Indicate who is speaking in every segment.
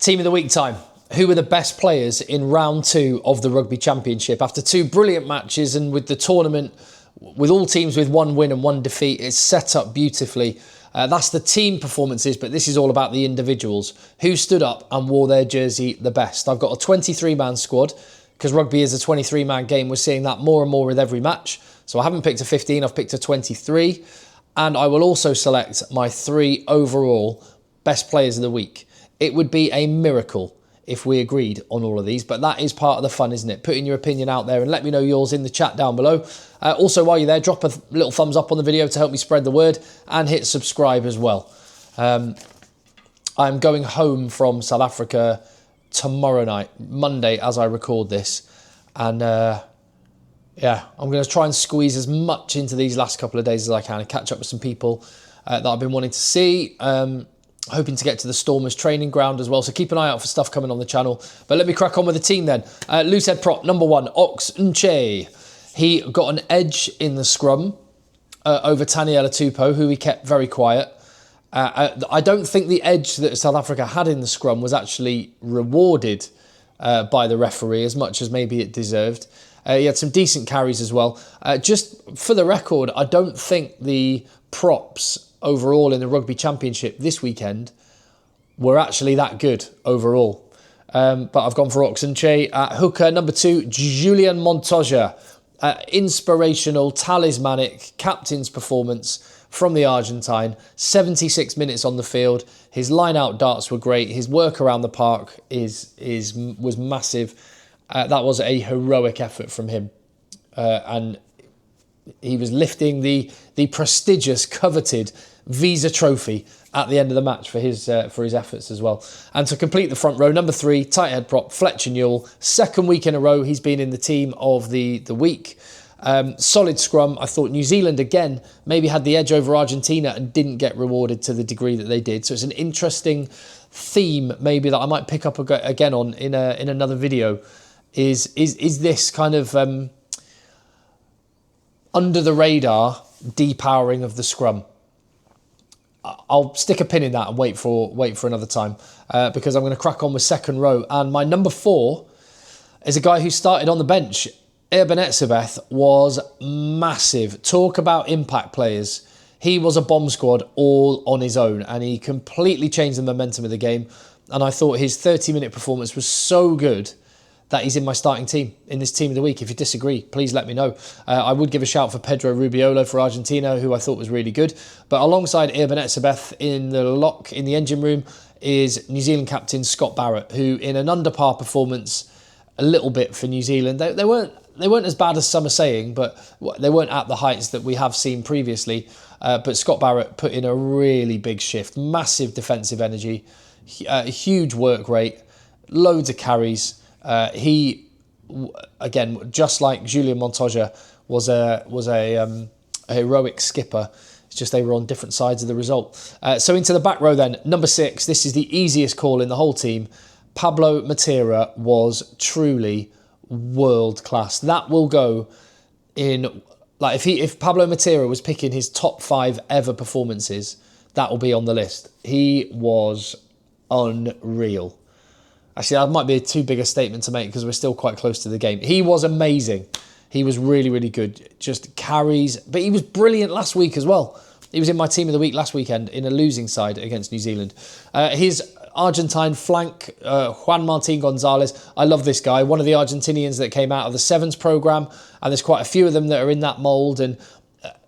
Speaker 1: Team of the week time. Who were the best players in round 2 of the Rugby Championship? After 2 brilliant matches and with the tournament, with all teams with 1 win and 1 defeat, it's set up beautifully. That's the team performances, but this is all about the individuals. Who stood up and wore their jersey the best? I've got a 23-man squad, because rugby is a 23-man game. We're seeing that more and more with every match. So I haven't picked a 15, I've picked a 23. And I will also select my 3 overall best players of the week. It would be a miracle if we agreed on all of these, but that is part of the fun, isn't it? Putting your opinion out there and let me know yours in the chat down below. Also, while you're there, drop a little thumbs up on the video to help me spread the word and hit subscribe as well. I'm going home from South Africa tomorrow night, Monday, as I record this. And yeah, I'm going to try and squeeze as much into these last couple of days as I can and catch up with some people that I've been wanting to see. Hoping to get to the Stormers training ground as well. So keep an eye out for stuff coming on the channel. But let me crack on with the team then. Loose head prop, number 1, Ox Nche. He got an edge in the scrum over Taniela Tupou, who he kept very quiet. I don't think the edge that South Africa had in the scrum was actually rewarded by the referee as much as maybe it deserved. He had some decent carries as well. Just for the record, I don't think the props overall in the Rugby Championship this weekend were actually that good overall. But I've gone for Ox Nche. Hooker, number 2, Julian Montoya. Inspirational, talismanic, captain's performance from the Argentine. 76 minutes on the field. His line-out darts were great. His work around the park was massive. That was a heroic effort from him. And he was lifting the prestigious, coveted Visa Trophy at the end of the match for his efforts as well. And to complete the front row, number 3, tight head prop, Fletcher Newell. 2nd week in a row, he's been in the team of the week. Solid scrum. I thought New Zealand, again, maybe had the edge over Argentina and didn't get rewarded to the degree that they did. So it's an interesting theme, maybe, that I might pick up again on in another video. Is this kind of under the radar depowering of the scrum? I'll stick a pin in that and wait for another time because I'm going to crack on with 2nd row. And my number 4 is a guy who started on the bench. Erben Etzebeth was massive. Talk about impact players. He was a bomb squad all on his own and he completely changed the momentum of the game. And I thought his 30-minute performance was so good that he's in my starting team in this team of the week. If you disagree, please let me know. I would give a shout for Pedro Rubiolo for Argentina, who I thought was really good. But alongside Erben Etzebeth in the lock, in the engine room, is New Zealand captain Scott Barrett, who in an under-par performance, a little bit for New Zealand. They weren't as bad as some are saying, but they weren't at the heights that we have seen previously. But Scott Barrett put in a really big shift, massive defensive energy, huge work rate, loads of carries. He, again, just like Julian Montoya, was a heroic skipper. It's just they were on different sides of the result. So into the back row then, number 6. This is the easiest call in the whole team. Pablo Matera was truly world class. That will go in, like if Pablo Matera was picking his top 5 ever performances, that will be on the list. He was unreal. Actually, that might be too big a statement to make because we're still quite close to the game. He was amazing. He was really, really good. Just carries. But he was brilliant last week as well. He was in my team of the week last weekend in a losing side against New Zealand. His Argentine flank, Juan Martin Gonzalez. I love this guy. One of the Argentinians that came out of the Sevens programme. And there's quite a few of them that are in that mould. And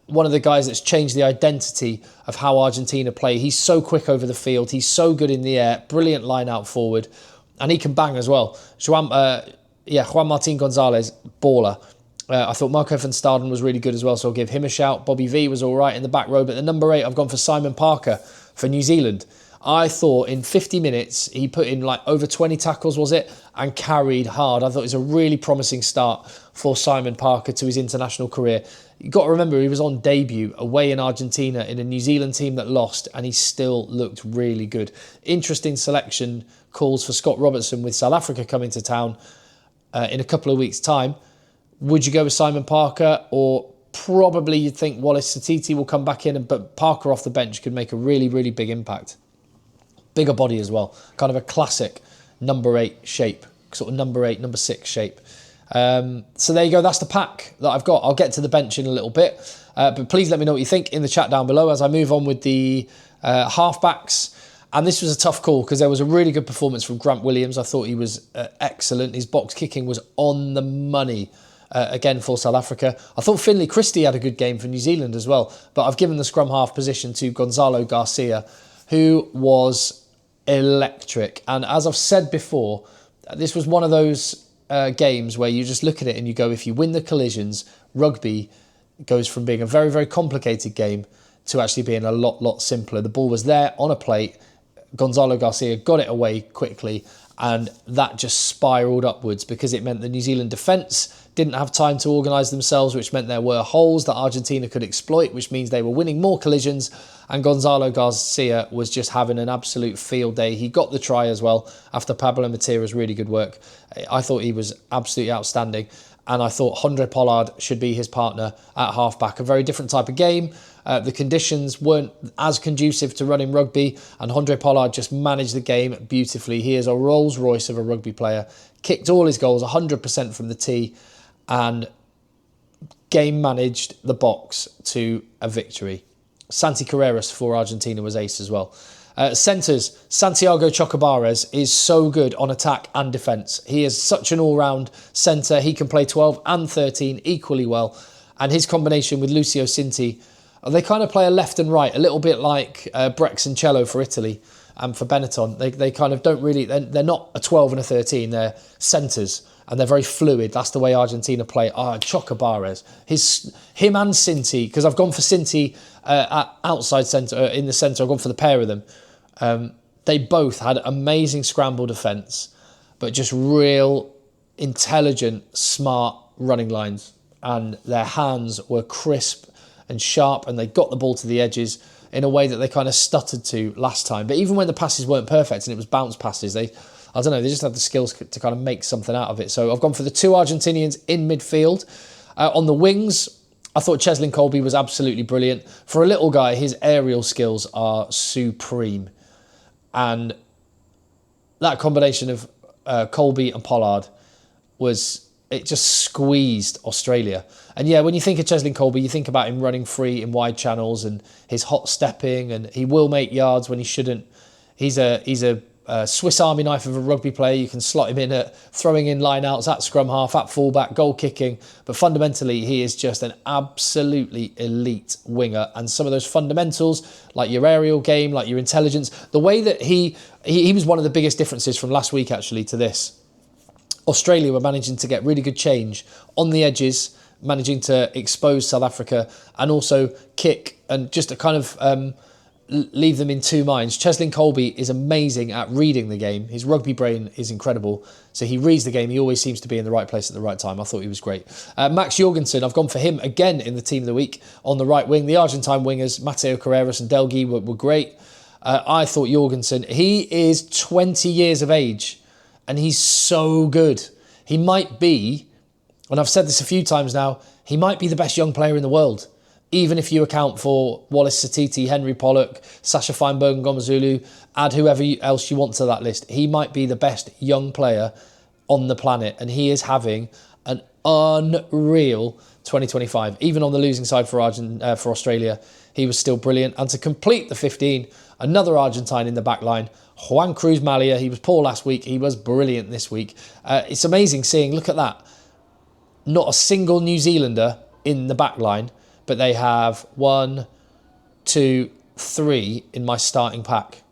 Speaker 1: one of the guys that's changed the identity of how Argentina play. He's so quick over the field. He's so good in the air. Brilliant line out forward. And he can bang as well. Juan Martin Gonzalez, baller. I thought Marco van Staden was really good as well, so I'll give him a shout. Bobby V was all right in the back row. But the number 8, I've gone for Simon Parker for New Zealand. I thought in 50 minutes, he put in like over 20 tackles, was it? And carried hard. I thought it was a really promising start for Simon Parker to his international career. You've got to remember, he was on debut away in Argentina in a New Zealand team that lost, and he still looked really good. Interesting selection calls for Scott Robertson with South Africa coming to town in a couple of weeks' time. Would you go with Simon Parker, or probably you'd think Wallace Satiti will come back in, but Parker off the bench could make a really, really big impact. Bigger body as well. Kind of a classic number 8 shape, sort of number 8, number 6 shape. So there you go. That's the pack that I've got. I'll get to the bench in a little bit. But please let me know what you think in the chat down below as I move on with the halfbacks. And this was a tough call because there was a really good performance from Grant Williams. I thought he was excellent. His box kicking was on the money again for South Africa. I thought Finlay Christie had a good game for New Zealand as well. But I've given the scrum half position to Gonzalo Garcia, who was electric. And as I've said before, this was one of those games where you just look at it and you go, if you win the collisions, rugby goes from being a very, very complicated game to actually being a lot simpler. The ball was there on a plate. Gonzalo Garcia got it away quickly, and that just spiralled upwards because it meant the New Zealand defence didn't have time to organise themselves, which meant there were holes that Argentina could exploit, which means they were winning more collisions, and Gonzalo Garcia was just having an absolute field day. He got the try as well after Pablo Matera's really good work. I thought he was absolutely outstanding, and I thought Handré Pollard should be his partner at halfback. A very different type of game. The conditions weren't as conducive to running rugby, and Handré Pollard just managed the game beautifully. He is a Rolls Royce of a rugby player. Kicked all his goals 100% from the tee, and game managed the box to a victory. Santi Carreras for Argentina was ace as well. Centres, Santiago Chocobares is so good on attack and defence. He is such an all-round centre. He can play 12 and 13 equally well. And his combination with Lucio Cinti, they kind of play a left and right, a little bit like Brex and Cello for Italy and for Benetton. They kind of don't really, they're not a 12 and a 13, they're centres. And they're very fluid. That's the way Argentina play. Chocobares. Him and Cinti, because I've gone for Cinti at outside centre, in the centre, I've gone for the pair of them. They both had amazing scramble defence, but just real intelligent, smart running lines. And their hands were crisp and sharp, and they got the ball to the edges in a way that they kind of stuttered to last time. But even when the passes weren't perfect and it was bounce passes, they just had the skills to kind of make something out of it. So I've gone for the 2 Argentinians in midfield. On the wings, I thought Cheslin Kolbe was absolutely brilliant. For a little guy, his aerial skills are supreme. And that combination of Kolbe and Pollard it just squeezed Australia. And yeah, when you think of Cheslin Kolbe, you think about him running free in wide channels and his hot stepping, and he will make yards when he shouldn't. He's a Swiss Army knife of a rugby player. You can slot him in at throwing in line-outs, at scrum half, at fullback, goal kicking. But fundamentally, he is just an absolutely elite winger. And some of those fundamentals, like your aerial game, like your intelligence, the way that he was one of the biggest differences from last week, actually, to this. Australia were managing to get really good change on the edges, managing to expose South Africa and also kick and just to kind of leave them in two minds. Cheslin Kolbe is amazing at reading the game. His rugby brain is incredible. So he reads the game. He always seems to be in the right place at the right time. I thought he was great. Max Jorgensen, I've gone for him again in the team of the week on the right wing. The Argentine wingers, Mateo Carreras and Delgui were great. I thought Jorgensen, he is 20 years of age and he's so good. He might be, and I've said this a few times now, he might be the best young player in the world. Even if you account for Wallace Satiti, Henry Pollock, Sasha Feinberg and Ngomazulu, add whoever else you want to that list. He might be the best young player on the planet, and he is having an unreal 2025. Even on the losing side for Australia, he was still brilliant. And to complete the 15, another Argentine in the back line, Juan Cruz Malia. He was poor last week. He was brilliant this week. It's amazing seeing, look at that, not a single New Zealander in the back line. But they have 1, 2, 3 in my starting pack.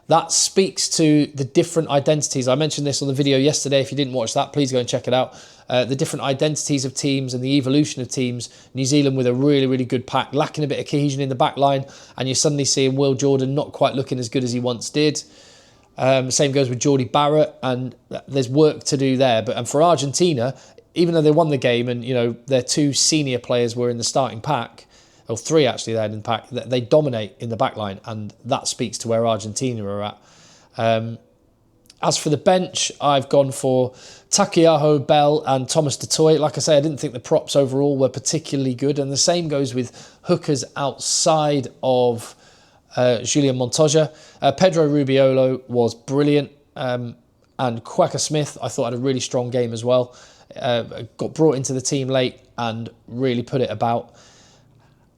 Speaker 1: That speaks to the different identities. I mentioned this on the video yesterday. If you didn't watch that, please go and check it out. The different identities of teams and the evolution of teams. New Zealand with a really, really good pack, lacking a bit of cohesion in the back line. And you're suddenly seeing Will Jordan not quite looking as good as he once did. Same goes with Geordie Barrett. And there's work to do there. And for Argentina, even though they won the game and, you know, their 2 senior players were in the starting pack, or 3 actually they had in the pack, they dominate in the back line, and that speaks to where Argentina are at. As for the bench, I've gone for Takiaho, Bell and Thomas du Toit. Like I say, I didn't think the props overall were particularly good, and the same goes with hookers outside of Julian Montoya. Pedro Rubiolo was brilliant. And Quacker Smith, I thought, had a really strong game as well. Got brought into the team late and really put it about.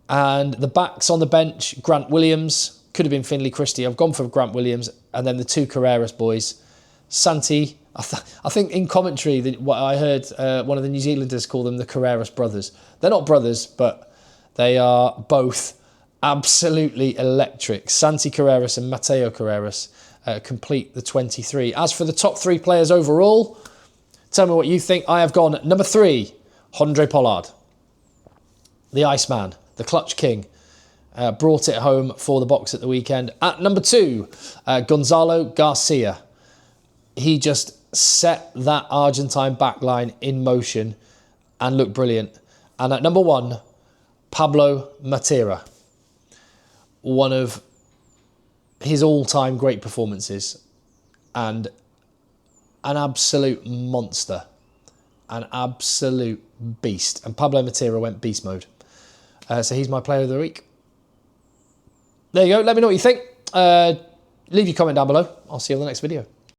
Speaker 1: And the backs on the bench, Grant Williams, could have been Finlay Christie. I've gone for Grant Williams. And then the two Carreras boys, Santi. I think in commentary, what I heard one of the New Zealanders call them the Carreras brothers. They're not brothers, but they are both absolutely electric. Santi Carreras and Mateo Carreras complete the 23. As for the top 3 players overall, tell me what you think. I have gone number 3, Andre Pollard. The Iceman, the clutch king. Brought it home for the Box at the weekend. At number 2, Gonzalo Garcia. He just set that Argentine backline in motion and looked brilliant. And at number 1, Pablo Matera. One of his all-time great performances and an absolute monster, an absolute beast. And Pablo Matera went beast mode. So he's my player of the week. There you go. Let me know what you think. Leave your comment down below. I'll see you on the next video.